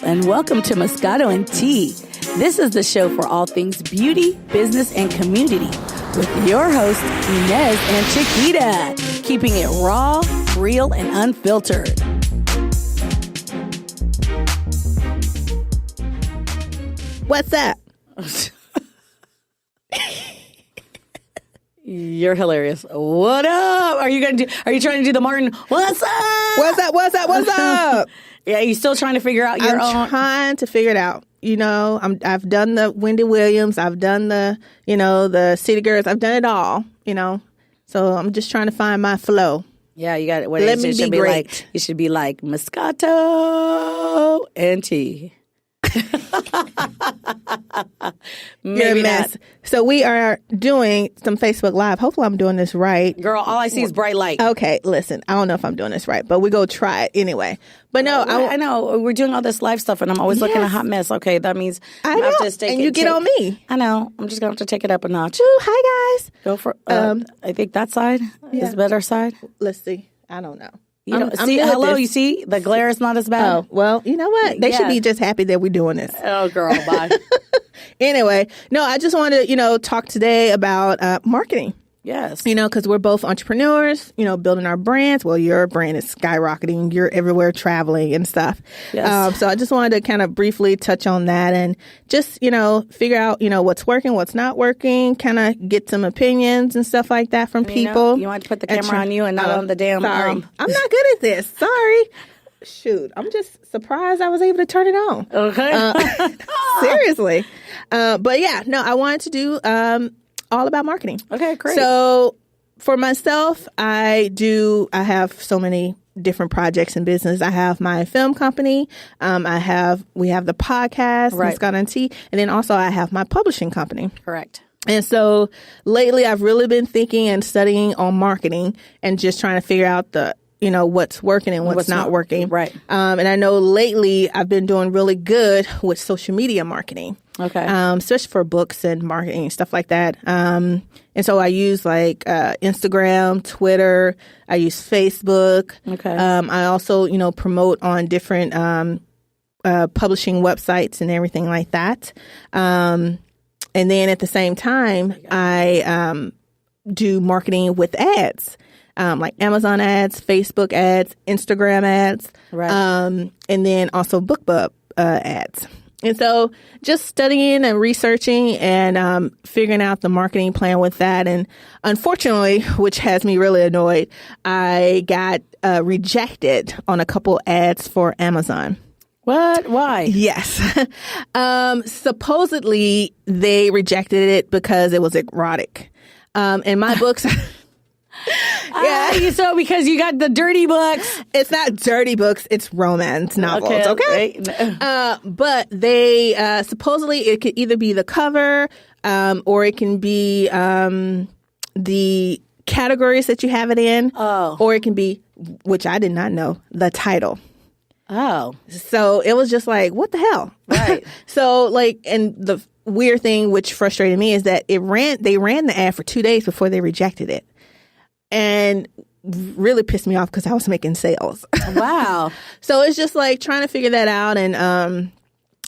and welcome to Moscato and Tea. This is the show for all things beauty, business, and community with your hosts, Inez and Chiquita, keeping it raw, real, and unfiltered. What's up? You're hilarious. What up? Are you trying to do the Martin? What's up? What's up? Yeah, you still trying to figure out your own? I'm trying to figure it out. You know, I've done the Wendy Williams. I've done the City Girls. I've done it all, So I'm just trying to find my flow. Yeah, you got it. Let me be great. You should be like Moscato and Tea. You're a mess. So we are doing some Facebook Live. Hopefully I'm doing this right. Girl, all I see is bright light. Okay, listen, I don't know if I'm doing this right, but we go try it anyway. But no, I know. We're doing all this live stuff, and I'm always looking a hot mess. Okay, that means I know. You get on me. I know. I'm just going to have to take it up a notch. Ooh, hi, guys. Go for I think that side is the better side. Let's see. I don't know. Hello, you see? The glare is not as bad. Oh, well, you know what? They should be just happy that we're doing this. Oh, girl, bye. Anyway, no, I just wanted to, talk today about marketing. Yes. Because we're both entrepreneurs, building our brands. Well, your brand is skyrocketing. You're everywhere traveling and stuff. Yes. So I just wanted to kind of briefly touch on that and just, figure out, what's working, what's not working, kind of get some opinions and stuff like that from people. You want to put the camera on you and not on the damn... Sorry. I'm not good at this. Sorry. Shoot. I'm just surprised I was able to turn it on. Okay. Seriously. But yeah, no, I wanted to do... all about marketing. Okay, great. So for myself, I have so many different projects in business. I have my film company. We have the podcast, Moscato and Tea, and then also I have my publishing company. Correct. And so lately I've really been thinking and studying on marketing and just trying to figure out what's working and what's not working. Right. And I know lately I've been doing really good with social media marketing. Okay. Especially for books and marketing and stuff like that. And so I use Instagram, Twitter. I use Facebook. Okay. I also, promote on different publishing websites and everything like that. And then at the same time, I do marketing with ads. Like Amazon ads, Facebook ads, Instagram ads, right. And then also BookBub ads. And so just studying and researching and figuring out the marketing plan with that. And unfortunately, which has me really annoyed, I got rejected on a couple ads for Amazon. What? Why? Yes. Supposedly, they rejected it because it was erotic. And my books... Yeah. So because you got the dirty books. It's not dirty books. It's romance novels. Okay. But they supposedly it could either be the cover or it can be the categories that you have it in. Oh. Or it can be, which I did not know, the title. Oh. So it was just like, what the hell? Right. So and the weird thing which frustrated me is that they ran the ad for 2 days before they rejected it. And really pissed me off because I was making sales. Wow. So it's just like trying to figure that out and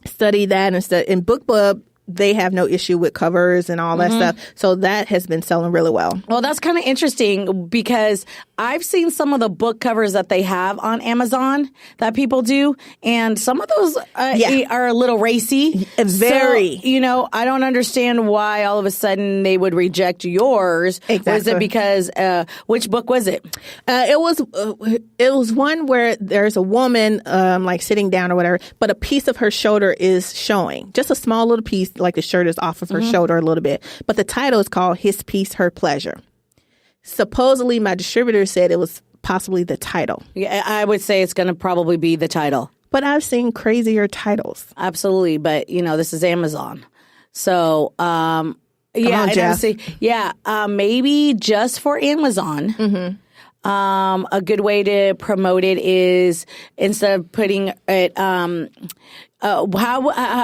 study that and stuff. In BookBub, they have no issue with covers and all that stuff. So that has been selling really well. Well, that's kind of interesting because I've seen some of the book covers that they have on Amazon that people do. And some of those are a little racy. Very. So, I don't understand why all of a sudden they would reject yours. Exactly. Was it because, which book was it? It was one where there's a woman sitting down or whatever, but a piece of her shoulder is showing. Just a small little piece, like the shirt is off of her shoulder a little bit. But the title is called His Piece, Her Pleasure. Supposedly, my distributor said it was possibly the title. Yeah, I would say it's going to probably be the title. But I've seen crazier titles. Absolutely. But, this is Amazon. So, on, Jeff. Maybe just for Amazon. A good way to promote it is instead of putting it, how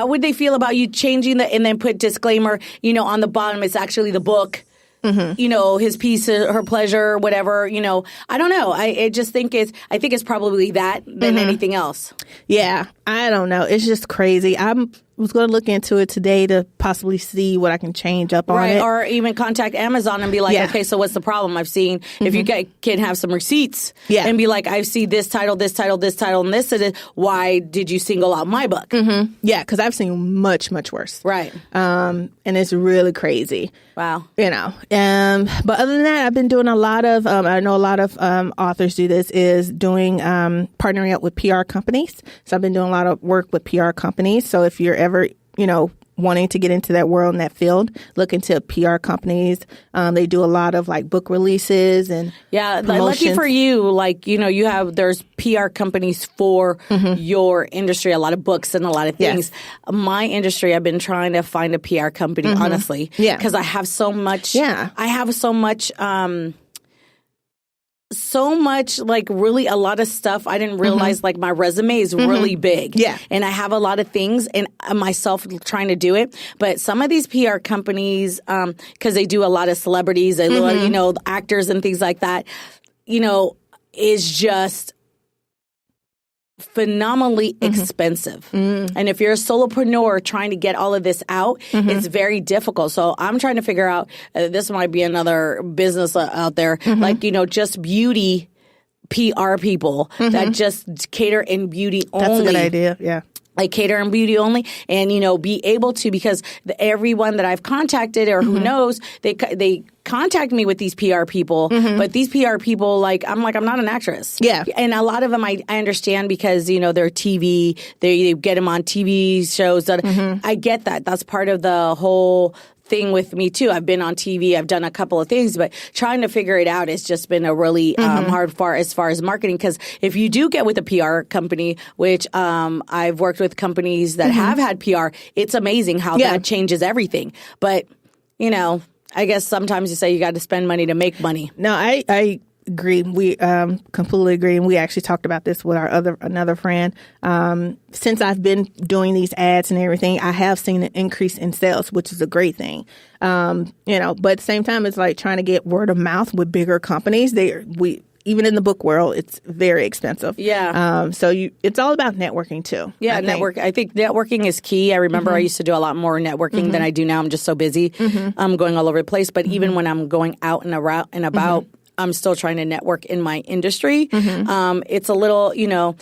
would they feel about you changing and then put disclaimer, on the bottom, it's actually the book. you know, his peace, her pleasure, whatever, you know. I don't know. I think it's probably that than anything else. Yeah, I don't know. It's just crazy. I was going to look into it today to possibly see what I can change up on it. Or even contact Amazon and be like, okay, so what's the problem? I've seen, if you can have some receipts and be like, I see this title, this title, this title, and this. Why did you single out my book? Yeah, because I've seen much, much worse. Right. And it's really crazy. Wow. You know. But other than that, I've been doing a lot of, I know a lot of authors do this, is doing partnering up with PR companies. So I've been doing a lot of work with PR companies. So if you're ever, you know, wanting to get into that world and that field, look into PR companies. They do a lot of like book releases and lucky for you, like, you know, there's PR companies for your industry, a lot of books and a lot of things. Yes. My industry, I've been trying to find a PR company, honestly, because I have so much. Yeah, I have so much. So much, like really a lot of stuff. I didn't realize like my resume is really big. Yeah. And I have a lot of things and myself trying to do it. But some of these PR companies, because they do a lot of celebrities, they you know, actors and things like that, you know, is just phenomenally expensive. And if you're a solopreneur trying to get all of this out, it's very difficult. So I'm trying to figure out, this might be another business out there, like, you know, just beauty PR people that just cater in beauty only. That's a good idea. Yeah. Like cater and beauty only, and, you know, be able to, because everyone that I've contacted or who knows, they contact me with these PR people, but these PR people, I'm not an actress. Yeah. And a lot of them I understand because, you know, they're TV, they get them on TV shows. I get that. That's part of the whole thing with me too. I've been on TV. I've done a couple of things, but trying to figure it out has just been a really hard as far as marketing. Because if you do get with a PR company, which I've worked with companies that have had PR, it's amazing how that changes everything. But, you know, I guess sometimes you say you got to spend money to make money. No, I agree. We completely agree, and we actually talked about this with another friend. Since I've been doing these ads and everything, I have seen an increase in sales, which is a great thing. You know, but at the same time, it's like trying to get word of mouth with bigger companies. Even in the book world, it's very expensive. Yeah. So it's all about networking too. Yeah, I think networking is key. I remember I used to do a lot more networking than I do now. I'm just so busy. I'm going all over the place. But even when I'm going out and about, I'm still trying to network in my industry. It's a little, you know,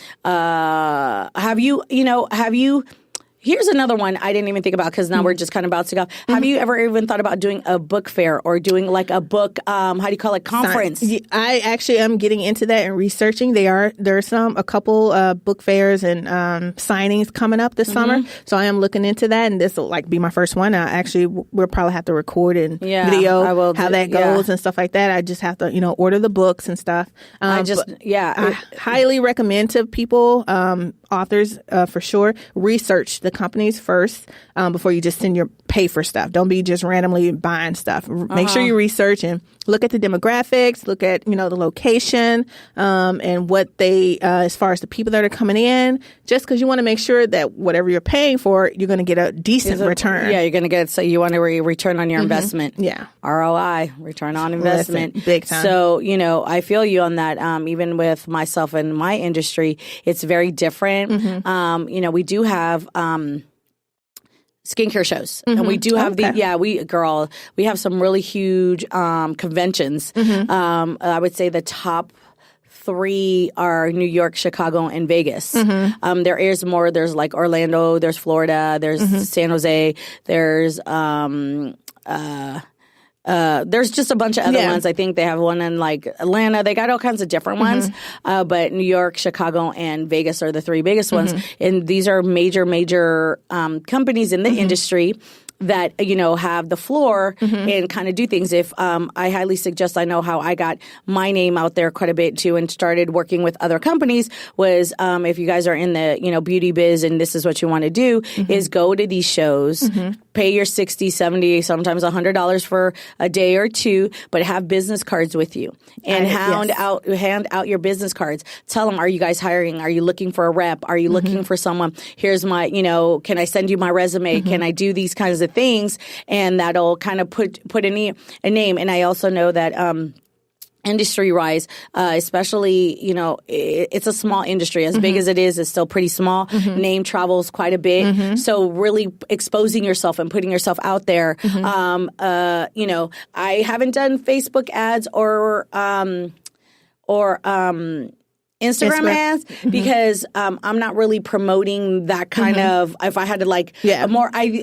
here's another one I didn't even think about because now we're just kind of bouncing off. Have you ever even thought about doing a book fair or doing like a book, how do you call it, conference? I actually am getting into that and researching. There's a couple book fairs and signings coming up this summer. So I am looking into that, and this will be my first one. We'll probably have to record and video how that goes and stuff like that. I just have to, you know, order the books and stuff. I highly recommend to people, authors for sure, research the companies first before you just pay for stuff. Don't be just randomly buying stuff. Make sure you research and look at the demographics, look at, you know, the location, and what they, as far as the people that are coming in, just because you want to make sure that whatever you're paying for, you're going to get a decent return. Yeah, you're going to get, so you want a return on your investment. Yeah. ROI, return on investment. Listen, big time. So, you know, I feel you on that. Even with myself and my industry, it's very different. You know, we do have, skincare shows. And we do have we have some really huge conventions. I would say the top 3 are New York, Chicago, and Vegas. There is more. There's like Orlando, there's Florida, there's San Jose, there's just a bunch of other ones. I think they have one in like Atlanta. They got all kinds of different ones. But New York, Chicago, and Vegas are the 3 biggest ones. And these are major companies in the industry that, you know, have the floor and kind of do things. If I highly suggest, I know how I got my name out there quite a bit too and started working with other companies was if you guys are in the, you know, beauty biz and this is what you want to do is go to these shows, pay your $60, $70, sometimes $100 for a day or two, but have business cards with you and hand out your business cards. Tell them, are you guys hiring? Are you looking for a rep? Are you looking for someone? Here's my, can I send you my resume? Can I do these kinds of things? And that'll kind of put a name. And I also know that, industry-wise, especially, it's a small industry. As big as it is, it's still pretty small. Name travels quite a bit. So really exposing yourself and putting yourself out there. I haven't done Facebook ads or Instagram ads because I'm not really promoting that kind of. If I had to I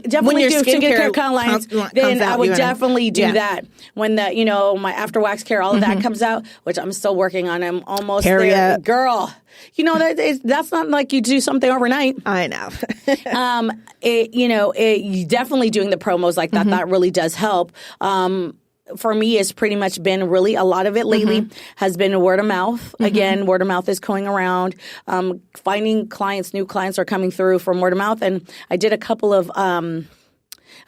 definitely do skincare lines. Then I would definitely do that when the my after wax care, all of that comes out, which I'm still working on. I'm almost there, girl. That's not like you do something overnight. I know. You definitely doing the promos like that. That really does help. For me, it's pretty much been really a lot of it lately has been word of mouth. Again, word of mouth is going around. Finding clients, new clients are coming through from word of mouth. And I did a couple of, I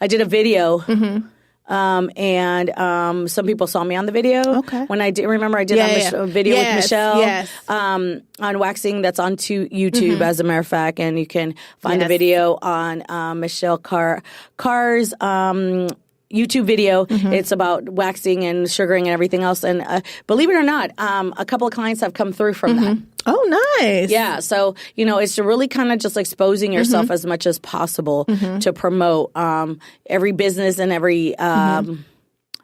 did a video. And some people saw me on the video. Okay. When I did, remember I did a video with Michelle on waxing. That's on YouTube, as a matter of fact. And you can find the video on Michelle Carr's YouTube video. It's about waxing and sugaring and everything else. And believe it or not, a couple of clients have come through from that. Oh, nice. Yeah. So, it's really kind of just exposing yourself as much as possible to promote every business and every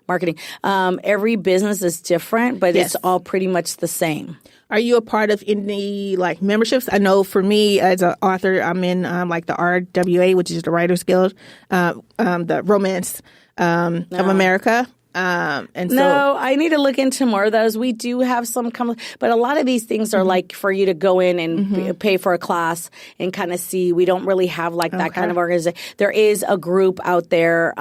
marketing. Every business is different, but it's all pretty much the same. Are you a part of any memberships? I know for me as an author, I'm in the RWA, which is the Writers Guild, the Romance of America. No, I need to look into more of those. We do have some, but a lot of these things are for you to go in and pay for a class and kind of see. We don't really have that kind of organization. There is a group out there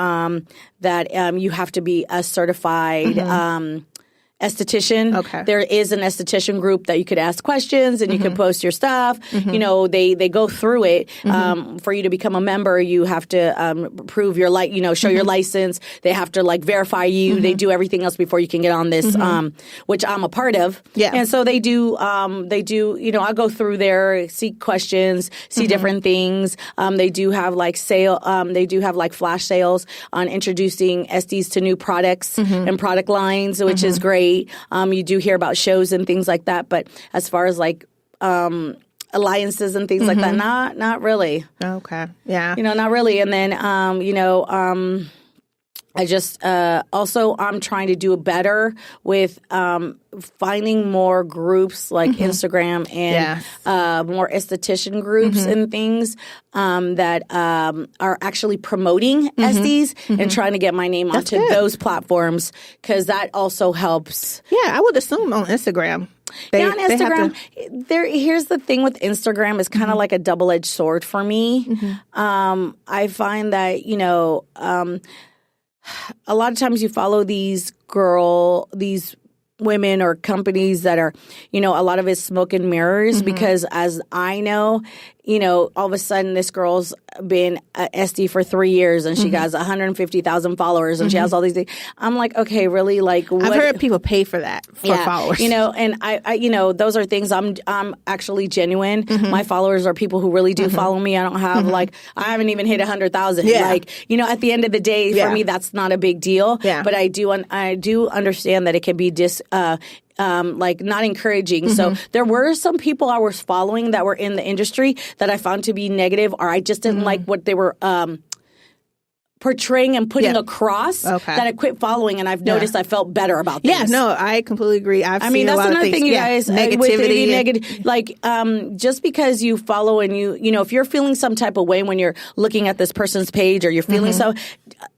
that you have to be a certified esthetician. Okay. There is an esthetician group that you could ask questions and you can post your stuff. They go through it. For you to become a member, you have to prove your show your license. They have to verify you. They do everything else before you can get on this, which I'm a part of. Yeah. And so they do, I go through there, see questions, see different things. They do have they do have flash sales on introducing esties to new products and product lines, which is great. You do hear about shows and things like that, but as far as alliances and things like that, not really. Okay. Yeah. Not really. And then, I just also I'm trying to do better with finding more groups like Instagram and more esthetician groups and things that are actually promoting esties and trying to get my name onto those platforms because that also helps. Yeah, I would assume on Instagram. On Instagram, here's the thing with Instagram is kind of like a double-edged sword for me. I find that, a lot of times you follow these women or companies that are, a lot of it's smoke and mirrors because as I know, all of a sudden this girl's been a SD for 3 years and she has 150,000 followers and she has all these things. I'm like, okay, really? What? I've heard people pay for that for followers. And I those are things I'm actually genuine. My followers are people who really do follow me. I don't have I haven't even hit 100,000. Yeah. At the end of the day, for me, that's not a big deal. Yeah. But I do understand that it can be not encouraging. So there were some people I was following that were in the industry that I found to be negative, or I just didn't like what they were portraying and putting across that I quit following, and I've noticed I felt better about things. Yeah, no, I completely agree. I've seen that's a lot another of things. Thing, you guys. Negativity. Just because you follow and if you're feeling some type of way when you're looking at this person's page or you're feeling so,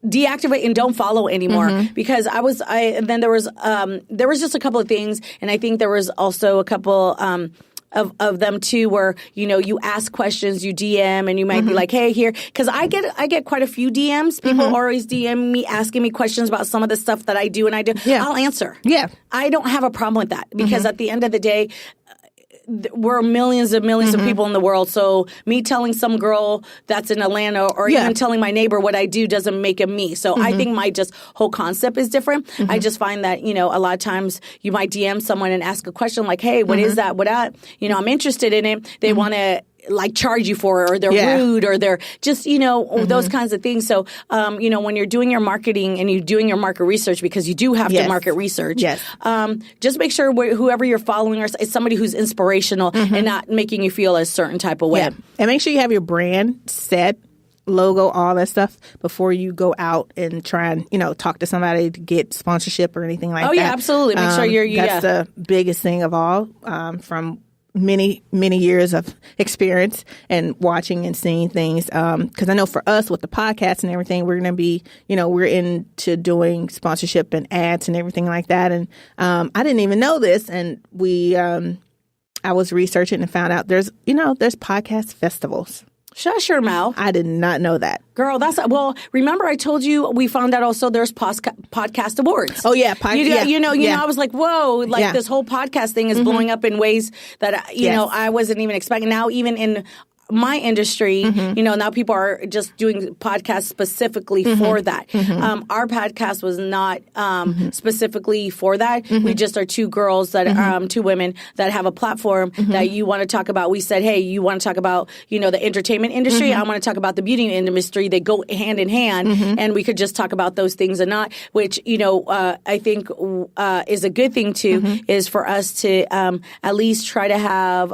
deactivate and don't follow anymore. Because then there was just a couple of things, and I think there was also a couple. Of them too, where you ask questions, you DM, and you might be like, "Hey, here," because I get quite a few DMs. People always DM me asking me questions about some of the stuff that I do, and I do. Yeah. I'll answer. Yeah, I don't have a problem with that because at the end of the day, we're millions and millions of people in the world. So me telling some girl that's in Atlanta or even telling my neighbor what I do doesn't make it me. So I think my just whole concept is different. I just find that, you know, a lot of times you might DM someone and ask a question like, hey, what is that? You know, I'm interested in it. They want to like charge you for it, or they're rude, or they're just, you know, those kinds of things. So, you know, when you're doing your marketing and you're doing your market research, because you do have to market research, just make sure whoever you're following is somebody who's inspirational and not making you feel a certain type of way. And make sure you have your brand set, logo, all that stuff before you go out and try and, you know, talk to somebody to get sponsorship or anything like that. Oh, yeah, absolutely. Make sure that's the biggest thing of all, from many years of experience and watching and seeing things. Because I know for us with the podcast and everything, we're going to be, you know, we're into doing sponsorship and ads and everything like that. And I didn't even know this. And I was researching and found out there's podcast festivals. Shush your mouth. I did not know that. Girl, remember I told you we found out also there's podcast awards. Oh, yeah. You know, I was like, whoa, this whole podcast thing is blowing up in ways that, you know, I wasn't even expecting. Now, even in my industry, you know, now people are just doing podcasts specifically for that. Our podcast was not specifically for that. We just are two girls that, two women that have a platform that you want to talk about. We said, hey, you want to talk about, you know, the entertainment industry? I want to talk about the beauty industry. They go hand in hand, and we could just talk about those things and not, which, you know, I think is a good thing too, is for us to at least try to have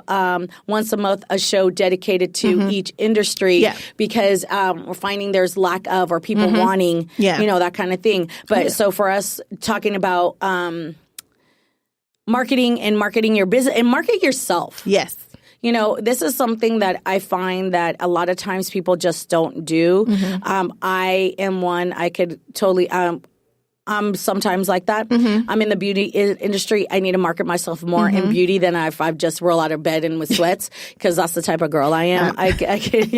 once a month a show dedicated to each industry, because we're finding there's lack of, or people wanting, you know, that kind of thing. But so for us talking about marketing and marketing your business and market yourself. Yes. You know, this is something that I find that a lot of times people just don't do. I am one, I could totally... I'm sometimes like that. I'm in the beauty industry. I need to market myself more in beauty than if I just roll out of bed and with sweats, because that's the type of girl I am. I could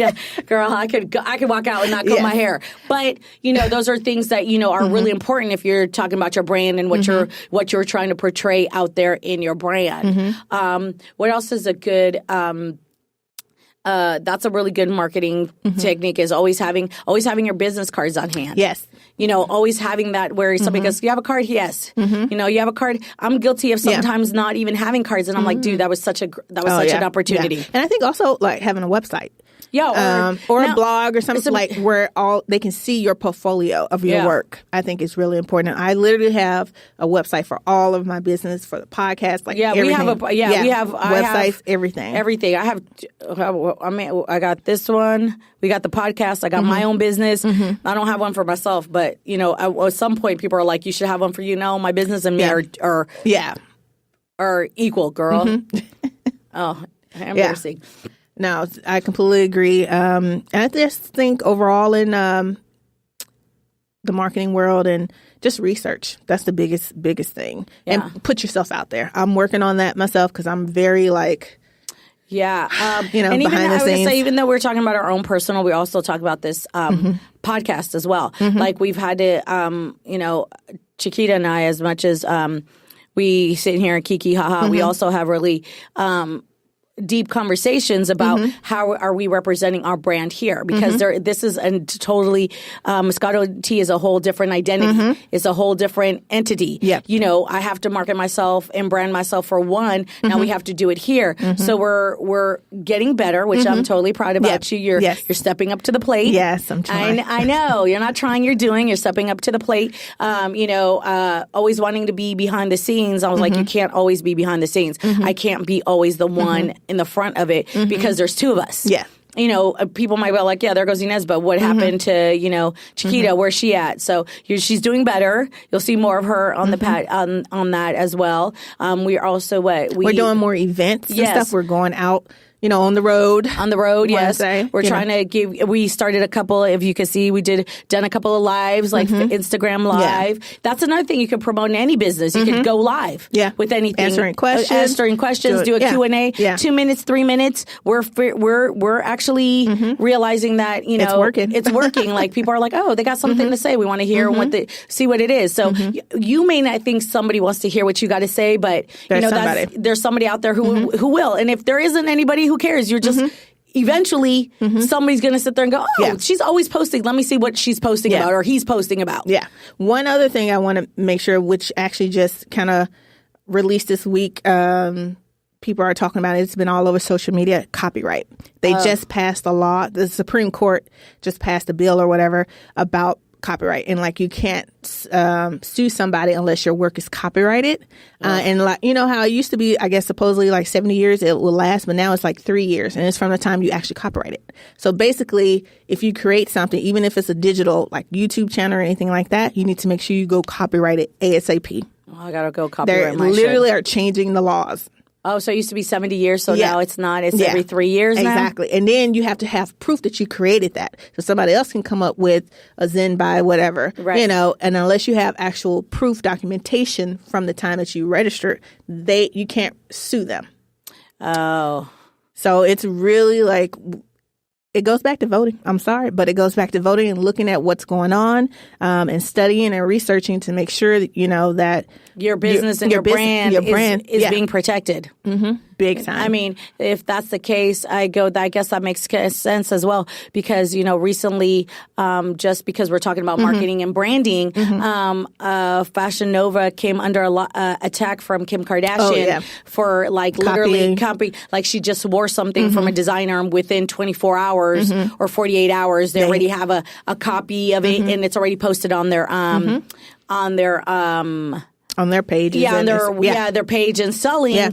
walk out and not comb my hair. But, you know, those are things that, you know, are really important if you're talking about your brand and what you're trying to portray out there in your brand. What else is a good... that's a really good marketing technique, is always having your business cards on hand. Yes. You know, always having that where somebody goes, you have a card? Yes. You know, you have a card? I'm guilty of sometimes not even having cards. And I'm like, dude, that was such an opportunity. Yeah. And I think also like having a website. Yeah, or a blog or something like where they can see your portfolio of your work. I think it's really important. I literally have a website for all of my business, for the podcast, like everything. We have websites, everything. Everything. I got this one. We got the podcast. I got my own business. I don't have one for myself, but you know, at some point, people are like, "You should have one for you." No, my business and me are equal, girl. Oh, embarrassing. No, I completely agree. And I just think overall in the marketing world and just research, that's the biggest thing. Yeah. And put yourself out there. I'm working on that myself because I'm very like... you know, and even behind the scenes. I would say, even though we're talking about our own personal, we also talk about this podcast as well. Like we've had to, you know, Chiquita and I, as much as we sit here and kiki haha, we also have really deep conversations about how are we representing our brand here, because this is a totally Moscato Tea is a whole different identity. It's a whole different entity. You know, I have to market myself and brand myself for one. Now we have to do it here. So we're getting better, which I'm totally proud about you. You're stepping up to the plate. Yes, I'm trying. I know you're not trying. You're doing. You're stepping up to the plate. You know, always wanting to be behind the scenes. I was like, you can't always be behind the scenes. I can't be always the one in the front of it, because there's two of us. Yeah. You know, people might be like, yeah, there goes Inez, but what happened to, you know, Chiquita? Where's she at? So she's doing better. You'll see more of her on the on that as well. We're also we're doing more events and stuff. We're going out on the road. On the road, yes. We're you trying to we started a couple, if you can see, done a couple of lives, like Instagram Live. Yeah. That's another thing you could promote in any business. You could go live with anything. Answering questions. Do a Q&A. Yeah. 2 minutes, 3 minutes. We're actually realizing that, it's working. It's working. Like people are like, oh, they got something to say. We want to hear see what it is. So you may not think somebody wants to hear what you got to say, but there's somebody out there who will. And if there isn't anybody, who cares? You're just eventually somebody's going to sit there and go, oh, she's always posting. Let me see what she's posting about or he's posting about. Yeah. One other thing I want to make sure, which actually just kind of released this week, people are talking about it. It's been all over social media. Copyright. They just passed a law. The Supreme Court just passed a bill or whatever about copyright, and like you can't sue somebody unless your work is copyrighted. And like how it used to be, I guess supposedly like 70 years it will last, but now it's like 3 years, and it's from the time you actually copyright it. So basically, if you create something, even if it's a digital like YouTube channel or anything like that, you need to make sure you go copyright it ASAP. Oh, I gotta go copyright my shit. They literally are changing the laws. Oh, so it used to be 70 years, so now it's not. It's every 3 years now? Exactly. And then you have to have proof that you created that. So somebody else can come up with a Zen by whatever, and unless you have actual proof documentation from the time that you registered, you can't sue them. Oh. So it's really like... It goes back to voting. I'm sorry, but it goes back to voting and looking at what's going on, and studying and researching to make sure that that your business and your brand is being protected. Big time. I mean, if that's the case, I guess that makes sense as well, because recently, just because we're talking about marketing and branding, Fashion Nova came under attack from Kim Kardashian for like literally copy. Like she just wore something from a designer, and within 24 hours or 48 hours, they already have a copy of it, and it's already posted on their on their pages. Yeah, on their page and selling. Yeah.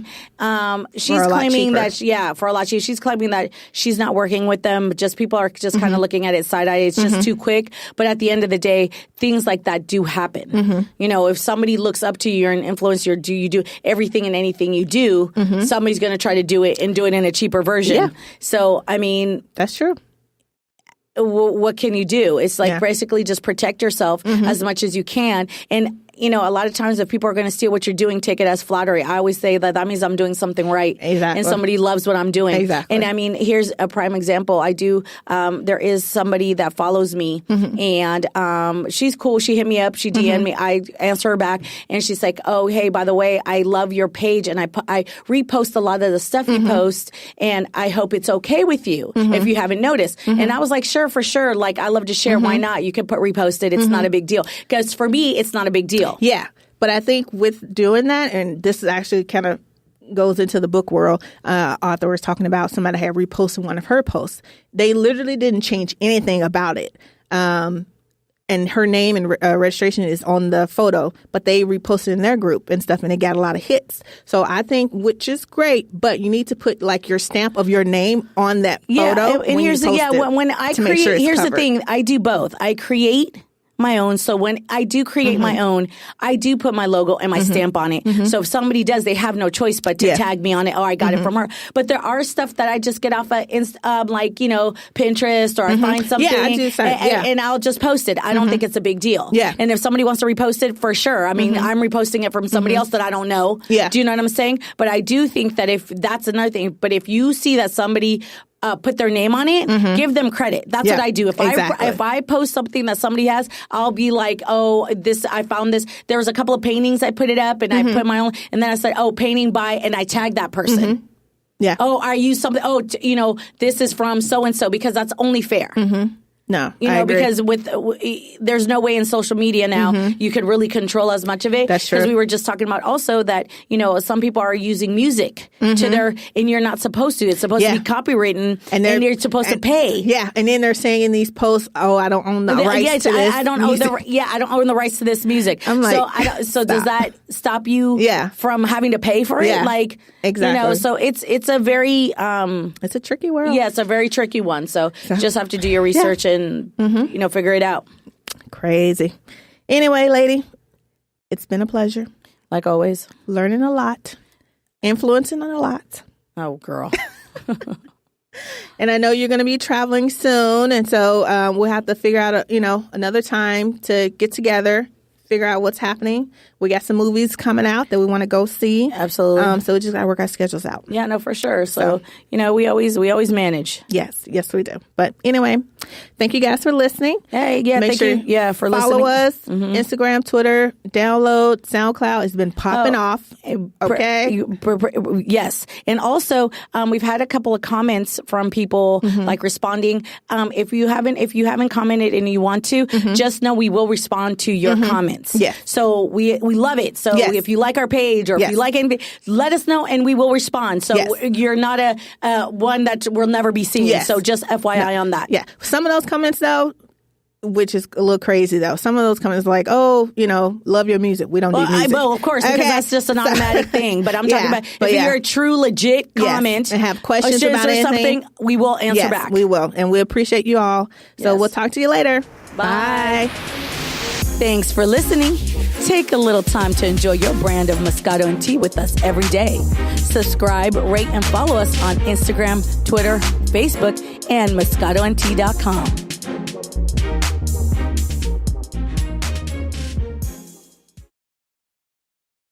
She's claiming that, for a lot cheaper. She's claiming that she's not working with them. Just people are just kind of looking at it side eye. It's just too quick. But at the end of the day, things like that do happen. If somebody looks up to you, you're an influencer, you do everything and anything you do, somebody's going to try to do it and do it in a cheaper version. Yeah. So, I mean. That's true. What can you do? It's like basically just protect yourself as much as you can. And a lot of times if people are going to steal what you're doing, take it as flattery. I always say that means I'm doing something right. Exactly. And somebody loves what I'm doing. Exactly. And I mean, here's a prime example. There is somebody that follows me, and she's cool. She hit me up. She DM'd me. I answer her back, and she's like, oh, hey, by the way, I love your page, and I repost a lot of the stuff you post, and I hope it's okay with you if you haven't noticed. And I was like, sure, for sure. Like, I love to share. Why not? You can repost it. It's not a big deal. Because for me, it's not a big deal. Yeah. But I think with doing that, and this is actually kind of goes into the book world, author was talking about somebody had reposted one of her posts. They literally didn't change anything about it. And her name and registration is on the photo, but they reposted in their group and stuff, and they got a lot of hits. So I think, which is great, but you need to put like your stamp of your name on that photo. And here's when I create, here's the thing, I do both. I create my own. So when I do create my own, I do put my logo and my stamp on it. So if somebody does, they have no choice but to tag me on it. Oh, I got it from her. But there are stuff that I just get off of Pinterest, or I find something and I'll just post it. I don't think it's a big deal. Yeah. And if somebody wants to repost it, for sure. I mean, I'm reposting it from somebody else that I don't know. Yeah. Do you know what I'm saying? But I do think that if that's another thing, but if you see that somebody put their name on it, give them credit. That's what I do. If I post something that somebody has, I'll be like, oh, I found this. There was a couple of paintings I put it up, and I put my own, and then I said, oh, painting by, and I tag that person. Yeah. Oh, I use something. Oh, this is from so and so, because that's only fair. No, because there's no way in social media now you could really control as much of it. That's true. Because we were just talking about also that, some people are using music to and you're not supposed to. It's supposed to be copywritten, and you're supposed to pay. Yeah, and then they're saying in these posts, oh, I don't own the rights to this. I don't own the rights to this music. I'm like, so does that stop you from having to pay for it? Yeah, like, exactly. So it's a very it's a tricky world. Yeah, it's a very tricky one. So just have to do your research and figure it out. Crazy. Anyway, lady, it's been a pleasure. Like always. Learning a lot. Influencing a lot. Oh, girl. And I know you're going to be traveling soon. And so we'll have to figure out, another time to get together, figure out what's happening. We got some movies coming out that we want to go see. Absolutely. So we just got to work our schedules out. Yeah, no, for sure. So, we always manage. Yes, we do. But anyway, thank you guys for listening. Hey, yeah, Make thank sure you. Yeah, for follow listening. us, Instagram, Twitter, download, SoundCloud. It's been popping off. Okay. Yes. And also, we've had a couple of comments from people like responding. If you haven't commented and you want to, just know we will respond to your comments. Yes. So we love it. So if you like our page or if you like anything, let us know and we will respond. So you're not a one that will never be seen. Yes. So just FYI on that. Yeah. Some of those comments though, which is a little crazy though. Some of those comments like, oh, love your music. We don't need music. Well, of course, because that's just an automatic thing. But I'm talking about if you're a true legit comment and have questions about anything, something, we will answer back. We will. And we appreciate you all. So we'll talk to you later. Bye. Thanks for listening. Take a little time to enjoy your brand of Moscato and Tea with us every day. Subscribe, rate, and follow us on Instagram, Twitter, Facebook, and MoscatoandTea.com.